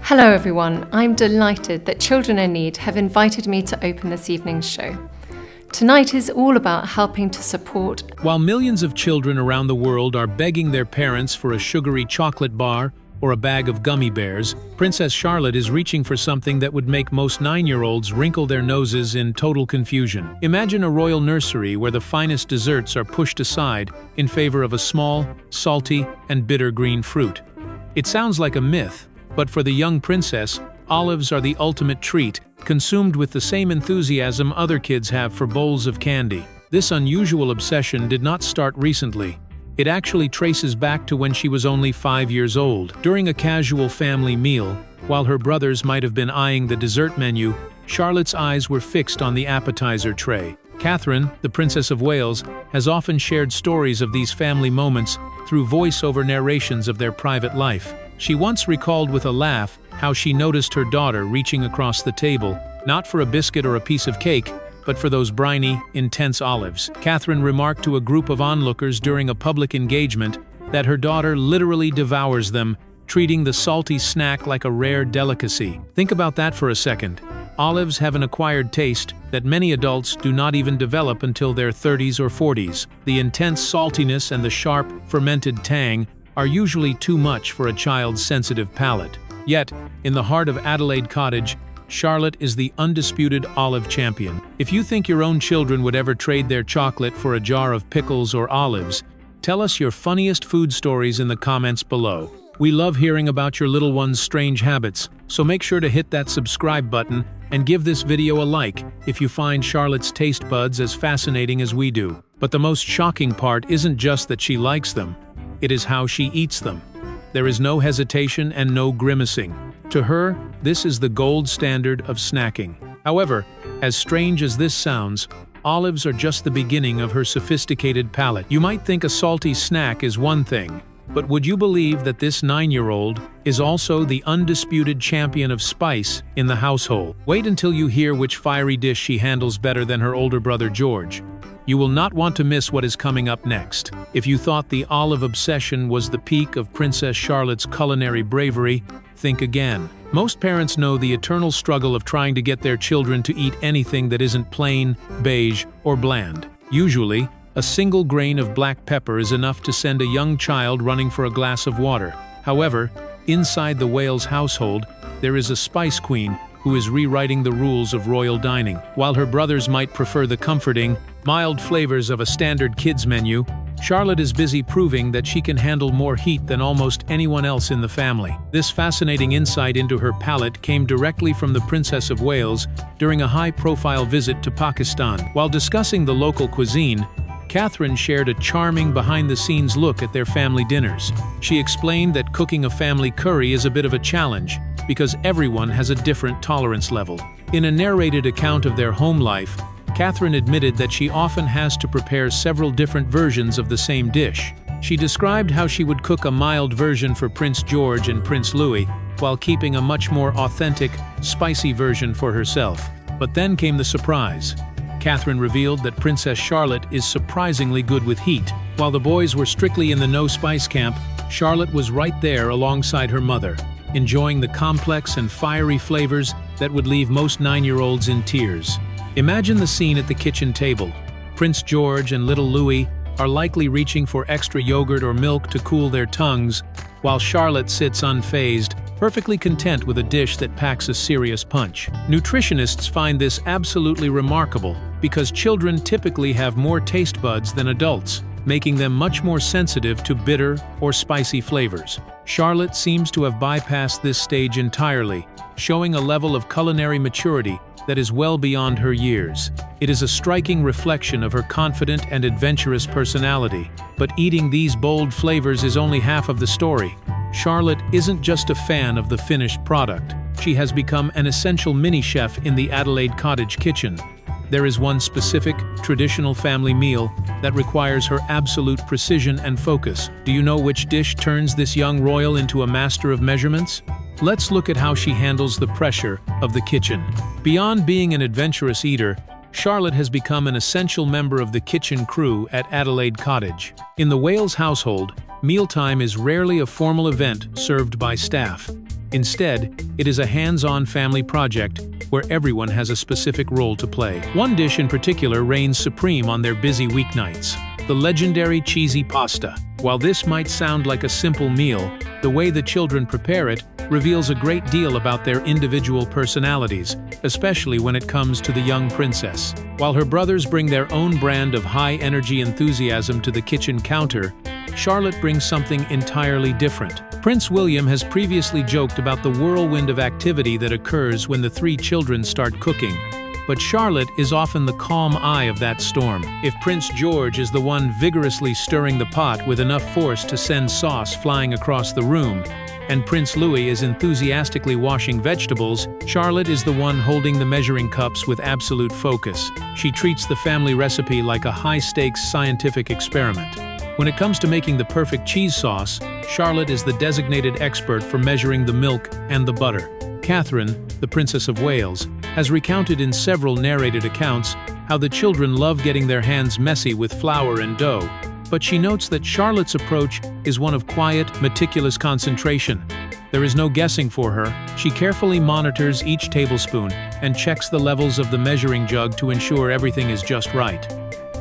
Hello everyone, I'm delighted that Children in Need have invited me to open this evening's show. Tonight is all about helping to support. While millions of children around the world are begging their parents for a sugary chocolate bar or a bag of gummy bears, Princess Charlotte is reaching for something that would make most 9-year-olds wrinkle their noses in total confusion. Imagine a royal nursery where the finest desserts are pushed aside in favor of a small, salty, and bitter green fruit. It sounds like a myth, but for the young princess, olives are the ultimate treat, consumed with the same enthusiasm other kids have for bowls of candy. This unusual obsession did not start recently. It actually traces back to when she was only 5 years old. During a casual family meal, while her brothers might have been eyeing the dessert menu, Charlotte's eyes were fixed on the appetizer tray. Catherine, the Princess of Wales, has often shared stories of these family moments through voice-over narrations of their private life. She once recalled with a laugh how she noticed her daughter reaching across the table, not for a biscuit or a piece of cake, but for those briny, intense olives. Catherine remarked to a group of onlookers during a public engagement that her daughter literally devours them, treating the salty snack like a rare delicacy. Think about that for a second. Olives have an acquired taste that many adults do not even develop until their 30s or 40s. The intense saltiness and the sharp, fermented tang are usually too much for a child's sensitive palate. Yet, in the heart of Adelaide Cottage, Charlotte is the undisputed olive champion. If you think your own children would ever trade their chocolate for a jar of pickles or olives, tell us your funniest food stories in the comments below. We love hearing about your little one's strange habits, so make sure to hit that subscribe button and give this video a like if you find Charlotte's taste buds as fascinating as we do. But the most shocking part isn't just that she likes them, it is how she eats them. There is no hesitation and no grimacing. To her, this is the gold standard of snacking. However, as strange as this sounds, olives are just the beginning of her sophisticated palate. You might think a salty snack is one thing, but would you believe that this 9-year-old is also the undisputed champion of spice in the household? Wait until you hear which fiery dish she handles better than her older brother George. You will not want to miss what is coming up next. If you thought the olive obsession was the peak of Princess Charlotte's culinary bravery, think again. Most parents know the eternal struggle of trying to get their children to eat anything that isn't plain, beige, or bland. Usually, a single grain of black pepper is enough to send a young child running for a glass of water. However, inside the Wales household, there is a spice queen who is rewriting the rules of royal dining. While her brothers might prefer the comforting, mild flavors of a standard kids menu, Charlotte is busy proving that she can handle more heat than almost anyone else in the family. This fascinating insight into her palate came directly from the Princess of Wales during a high-profile visit to Pakistan. While discussing the local cuisine, Catherine shared a charming behind-the-scenes look at their family dinners. She explained that cooking a family curry is a bit of a challenge, because everyone has a different tolerance level. In a narrated account of their home life, Catherine admitted that she often has to prepare several different versions of the same dish. She described how she would cook a mild version for Prince George and Prince Louis, while keeping a much more authentic, spicy version for herself. But then came the surprise. Catherine revealed that Princess Charlotte is surprisingly good with heat. While the boys were strictly in the no-spice camp, Charlotte was right there alongside her mother, enjoying the complex and fiery flavors that would leave most 9-year-olds in tears. Imagine the scene at the kitchen table. Prince George and little Louis are likely reaching for extra yogurt or milk to cool their tongues, while Charlotte sits unfazed, perfectly content with a dish that packs a serious punch. Nutritionists find this absolutely remarkable because children typically have more taste buds than adults, making them much more sensitive to bitter or spicy flavors. Charlotte seems to have bypassed this stage entirely, showing a level of culinary maturity that is well beyond her years. It is a striking reflection of her confident and adventurous personality. But eating these bold flavors is only half of the story. Charlotte isn't just a fan of the finished product. She has become an essential mini-chef in the Adelaide Cottage kitchen. There is one specific, traditional family meal that requires her absolute precision and focus. Do you know which dish turns this young royal into a master of measurements? Let's look at how she handles the pressure of the kitchen. Beyond being an adventurous eater, Charlotte has become an essential member of the kitchen crew at Adelaide Cottage. In the Wales household, mealtime is rarely a formal event served by staff. Instead, it is a hands-on family project where everyone has a specific role to play. One dish in particular reigns supreme on their busy weeknights: the legendary cheesy pasta. While this might sound like a simple meal, the way the children prepare it reveals a great deal about their individual personalities, especially when it comes to the young princess. While her brothers bring their own brand of high-energy enthusiasm to the kitchen counter, Charlotte brings something entirely different. Prince William has previously joked about the whirlwind of activity that occurs when the three children start cooking, but Charlotte is often the calm eye of that storm. If Prince George is the one vigorously stirring the pot with enough force to send sauce flying across the room, and Prince Louis is enthusiastically washing vegetables, Charlotte is the one holding the measuring cups with absolute focus. She treats the family recipe like a high-stakes scientific experiment. When it comes to making the perfect cheese sauce, Charlotte is the designated expert for measuring the milk and the butter. Catherine, the Princess of Wales, has recounted in several narrated accounts how the children love getting their hands messy with flour and dough, but she notes that Charlotte's approach is one of quiet, meticulous concentration. There is no guessing for her. She carefully monitors each tablespoon and checks the levels of the measuring jug to ensure everything is just right.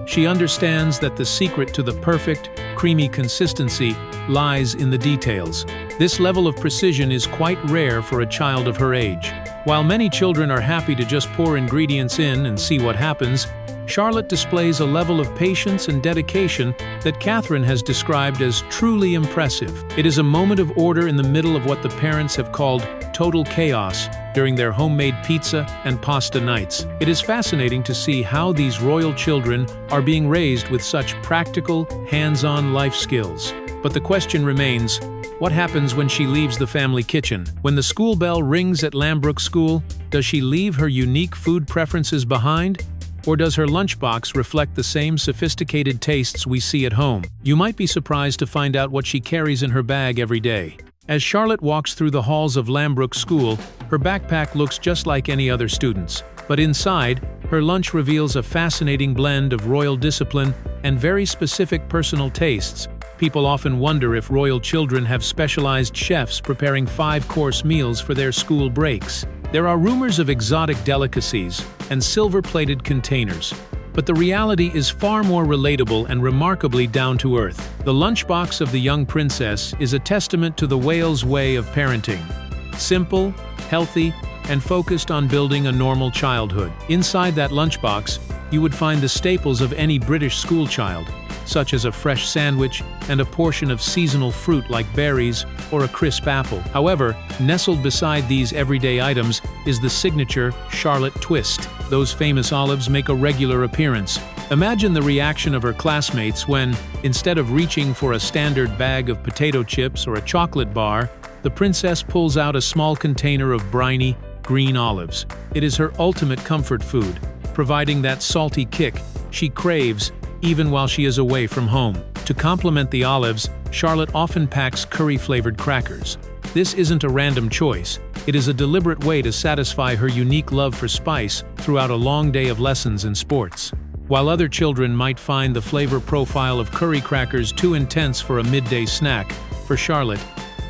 She understands that the secret to the perfect, creamy consistency lies in the details. This level of precision is quite rare for a child of her age. While many children are happy to just pour ingredients in and see what happens, Charlotte displays a level of patience and dedication that Catherine has described as truly impressive. It is a moment of order in the middle of what the parents have called total chaos during their homemade pizza and pasta nights. It is fascinating to see how these royal children are being raised with such practical, hands-on life skills. But the question remains, what happens when she leaves the family kitchen? When the school bell rings at Lambrook School, does she leave her unique food preferences behind? Or does her lunchbox reflect the same sophisticated tastes we see at home? You might be surprised to find out what she carries in her bag every day. As Charlotte walks through the halls of Lambrook School, her backpack looks just like any other student's. But inside, her lunch reveals a fascinating blend of royal discipline and very specific personal tastes. People often wonder if royal children have specialized chefs preparing 5-course meals for their school breaks. There are rumors of exotic delicacies and silver-plated containers, but the reality is far more relatable and remarkably down-to-earth. The lunchbox of the young princess is a testament to the Wales way of parenting. Simple, healthy, and focused on building a normal childhood. Inside that lunchbox, you would find the staples of any British schoolchild, such as a fresh sandwich and a portion of seasonal fruit like berries or a crisp apple. However, nestled beside these everyday items is the signature Charlotte twist. Those famous olives make a regular appearance. Imagine the reaction of her classmates when, instead of reaching for a standard bag of potato chips or a chocolate bar, the princess pulls out a small container of briny, green olives. It is her ultimate comfort food, providing that salty kick she craves even while she is away from home. To complement the olives, Charlotte often packs curry-flavored crackers. This isn't a random choice. It is a deliberate way to satisfy her unique love for spice throughout a long day of lessons and sports. While other children might find the flavor profile of curry crackers too intense for a midday snack, for Charlotte,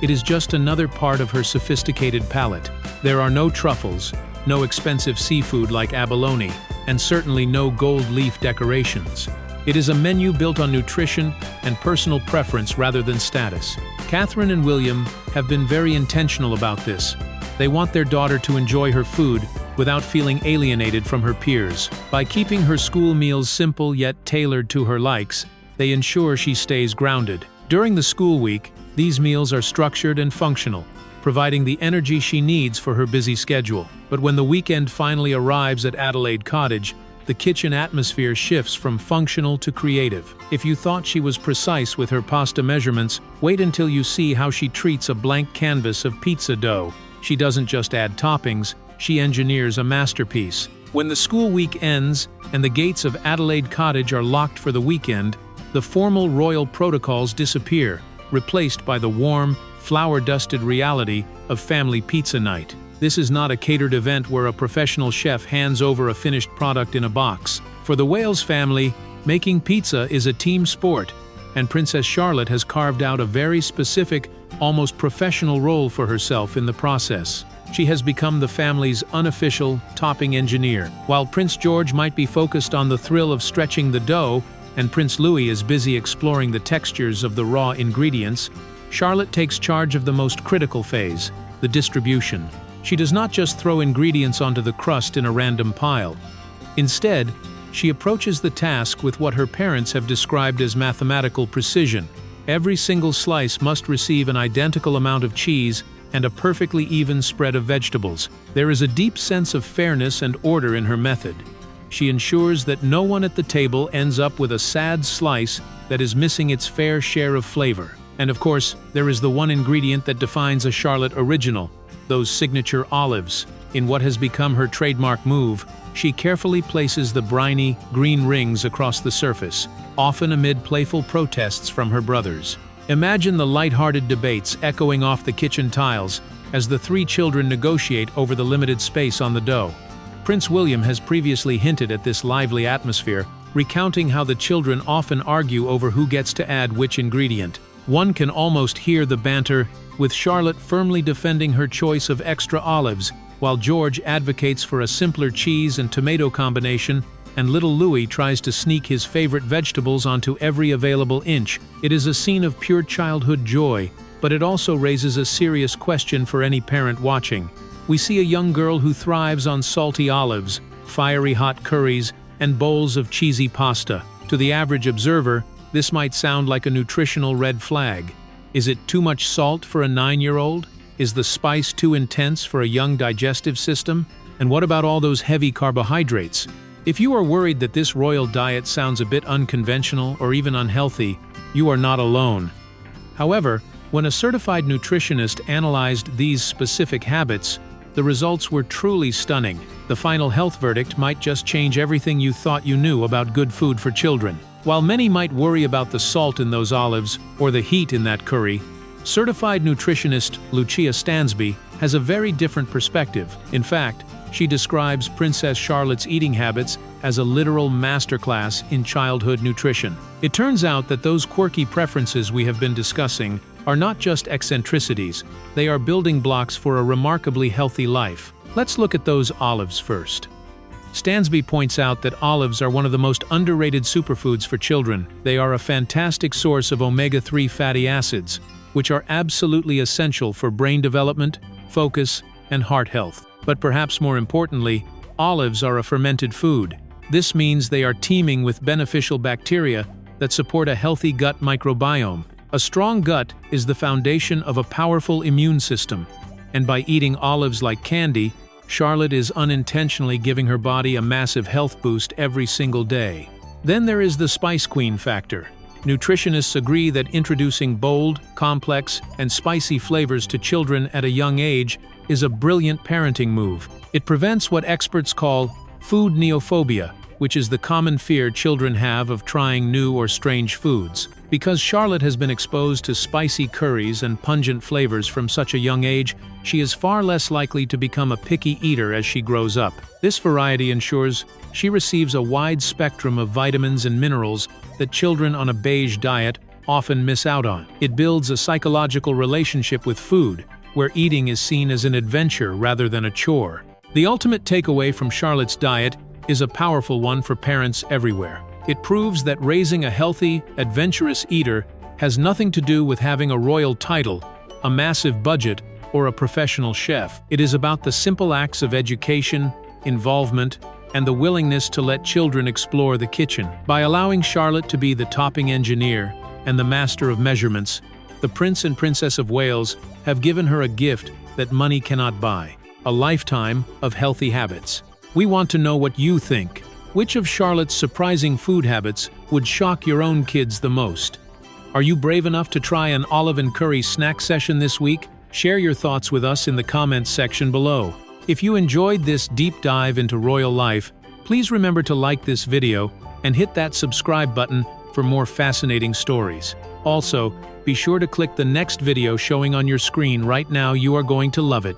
it is just another part of her sophisticated palate. There are no truffles, no expensive seafood like abalone, and certainly no gold leaf decorations. It is a menu built on nutrition and personal preference rather than status. Catherine and William have been very intentional about this. They want their daughter to enjoy her food without feeling alienated from her peers. By keeping her school meals simple yet tailored to her likes, they ensure she stays grounded. During the school week, these meals are structured and functional, providing the energy she needs for her busy schedule. But when the weekend finally arrives at Adelaide Cottage, the kitchen atmosphere shifts from functional to creative. If you thought she was precise with her pasta measurements, wait until you see how she treats a blank canvas of pizza dough. She doesn't just add toppings, she engineers a masterpiece. When the school week ends and the gates of Adelaide Cottage are locked for the weekend, the formal royal protocols disappear, replaced by the warm, flour-dusted reality of family pizza night. This is not a catered event where a professional chef hands over a finished product in a box. For the Wales family, making pizza is a team sport, and Princess Charlotte has carved out a very specific, almost professional role for herself in the process. She has become the family's unofficial topping engineer. While Prince George might be focused on the thrill of stretching the dough, and Prince Louis is busy exploring the textures of the raw ingredients, Charlotte takes charge of the most critical phase, the distribution. She does not just throw ingredients onto the crust in a random pile. Instead, she approaches the task with what her parents have described as mathematical precision. Every single slice must receive an identical amount of cheese and a perfectly even spread of vegetables. There is a deep sense of fairness and order in her method. She ensures that no one at the table ends up with a sad slice that is missing its fair share of flavor. And of course, there is the one ingredient that defines a Charlotte original, those signature olives. In what has become her trademark move, she carefully places the briny, green rings across the surface, often amid playful protests from her brothers. Imagine the light-hearted debates echoing off the kitchen tiles as the three children negotiate over the limited space on the dough. Prince William has previously hinted at this lively atmosphere, recounting how the children often argue over who gets to add which ingredient. One can almost hear the banter, with Charlotte firmly defending her choice of extra olives, while George advocates for a simpler cheese and tomato combination, and little Louis tries to sneak his favorite vegetables onto every available inch. It is a scene of pure childhood joy, but it also raises a serious question for any parent watching. We see a young girl who thrives on salty olives, fiery hot curries, and bowls of cheesy pasta. To the average observer, this might sound like a nutritional red flag. Is it too much salt for a 9-year-old? Is the spice too intense for a young digestive system? And what about all those heavy carbohydrates? If you are worried that this royal diet sounds a bit unconventional or even unhealthy, you are not alone. However, when a certified nutritionist analyzed these specific habits, the results were truly stunning. The final health verdict might just change everything you thought you knew about good food for children. While many might worry about the salt in those olives or the heat in that curry, certified nutritionist Lucia Stansby has a very different perspective. In fact, she describes Princess Charlotte's eating habits as a literal masterclass in childhood nutrition. It turns out that those quirky preferences we have been discussing are not just eccentricities, they are building blocks for a remarkably healthy life. Let's look at those olives first. Stansby points out that olives are one of the most underrated superfoods for children. They are a fantastic source of omega-3 fatty acids, which are absolutely essential for brain development, focus, and heart health. But perhaps more importantly, olives are a fermented food. This means they are teeming with beneficial bacteria that support a healthy gut microbiome. A strong gut is the foundation of a powerful immune system, and by eating olives like candy, Charlotte is unintentionally giving her body a massive health boost every single day. Then there is the Spice Queen factor. Nutritionists agree that introducing bold, complex, and spicy flavors to children at a young age is a brilliant parenting move. It prevents what experts call food neophobia, which is the common fear children have of trying new or strange foods. Because Charlotte has been exposed to spicy curries and pungent flavors from such a young age, she is far less likely to become a picky eater as she grows up. This variety ensures she receives a wide spectrum of vitamins and minerals that children on a beige diet often miss out on. It builds a psychological relationship with food, where eating is seen as an adventure rather than a chore. The ultimate takeaway from Charlotte's diet is a powerful one for parents everywhere. It proves that raising a healthy, adventurous eater has nothing to do with having a royal title, a massive budget, or a professional chef. It is about the simple acts of education, involvement, and the willingness to let children explore the kitchen. By allowing Charlotte to be the topping engineer and the master of measurements, the Prince and Princess of Wales have given her a gift that money cannot buy: a lifetime of healthy habits. We want to know what you think. Which of Charlotte's surprising food habits would shock your own kids the most? Are you brave enough to try an olive and curry snack session this week? Share your thoughts with us in the comments section below. If you enjoyed this deep dive into royal life, please remember to like this video and hit that subscribe button for more fascinating stories. Also, be sure to click the next video showing on your screen right now. You are going to love it.